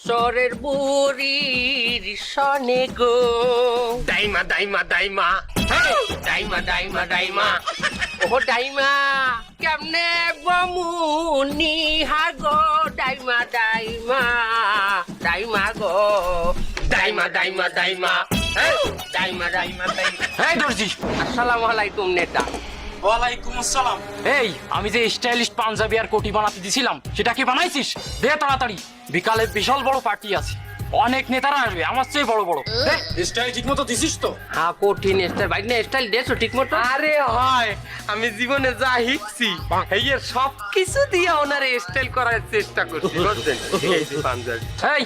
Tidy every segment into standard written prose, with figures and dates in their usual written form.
বছরের বুড়ির সনে গো দাইমা দাইমা দাইমা দাইমা দাইমা দাইমা ও ডাইমা কেমনে গমুনি হাগো ডাইমা ডাইমা ডাইমা গো দাইমা দাইমা দাইমা দাইমা দাইমা দাইমা এই দর্জি, আসসালামু আলাইকুম নেতা। ওয়ালাইকুম আসসালাম। এই আমি যে স্টাইলিশ পাঞ্জাবি আর কোটি বানাতে দিছিলাম সেটা কি বানাইছিস? দে তাড়াতাড়ি, বিকালে বিশাল বড় পার্টি আছে, অনেক নেতারা আসবে আমার চেয়ে বড় বড়। স্টাইল ঠিক মতো দিছিস তো? হ্যাঁ কঠিন স্টাইল ভাই না, স্টাইল দেছো ঠিক মতো? আরে হয় আমি জীবনে যা শিখছি এর সব কিছু দিয়ে ওনারে স্টাইল করার চেষ্টা করছি বুঝছেন। এই যে পাঞ্জাবি এই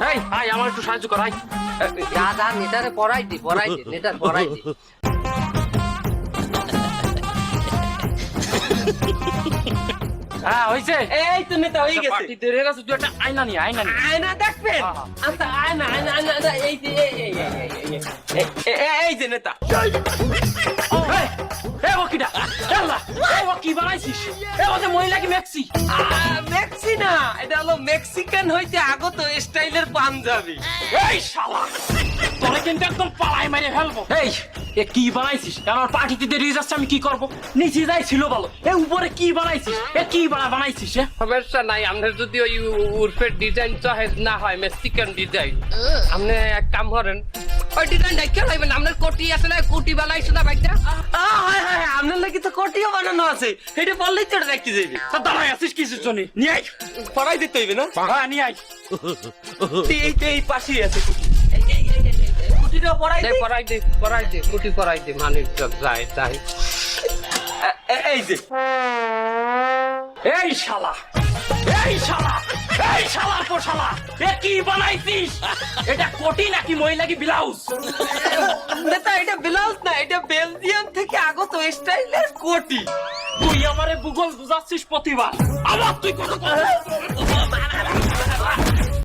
এই আয় আমার একটু সাহায্য কর, আয়। দাদা নেতারে পড়াই দে নেতার পড়াই দে। হ্যাঁ হইছে। এই তো নেতা হয়ে গেছে। পার্টি দেরে গেছে, তুই একটা আয়না নিয়ে আয়না নিয়ে। আয়না দেখবেন হ্যাঁ, হ্যাঁ। আচ্ছা আয়না আয়না আয়না আয়না, এই যে এই যে নেতা এই, এই ওকিটা আল্লাহ, এই ও কি বানাইছিস? এই ওতে মহিলা কি মেক্সি? মেক্সি না, এটা হলো মেক্সিকান হইতে আগত স্টাইলের পাঞ্জাবি। এই শালা, তোরে কিন্তু একদম পালাই মারে ফেলবো। এই এ কি বানাইছিস? আমার পার্টিতে দেরি হয়ে যাচ্ছে, আমি কি করব? নিচে যাই ছিল ভালো, এ উপরে কি বানাইছিস? এ কি বানাইছিস? সমস্যা নাই, আপনার যদি ওই উর্ফের ডিজাইন সহেজ না হয় মেক্সিকান ডিজাইন, আপনি এক কাম করেন ওই ডিজাইন দেখে লাইবেন। আপনার কোটি আছে না, কোটি বানাইছে না ভাইটা? হ্যাঁ হ্যাঁ আপনার লাগি তো কোটিও বানানো আছে, এটা বললেই তো দেখতে যাইবে। তা দাঁড়াই আছিস কিছুর জন্য? নিয়ে আয়। পড়াই দিতে হইবে না? হ্যাঁ নিয়ে আয়। এই পাশেই আছে কোটি। কোটিটা পড়াই দে পড়াই দে কোটি পড়াই দে, মানুষ যায় যায়। এই যে এই শালা, এই শালা, এই শালার পর শালা, এ কি বানাইছিস? এটা কোটি নাকি মহিলা কি ব্লাউজ? নেতা এটা ব্লাউজ না, এটা বেলজিয়াম থেকে আগত স্টাইলের কোটি। তুই আমারে ভূগোল বুঝাচ্ছিস প্রতিবার, আবার তুই কত কথা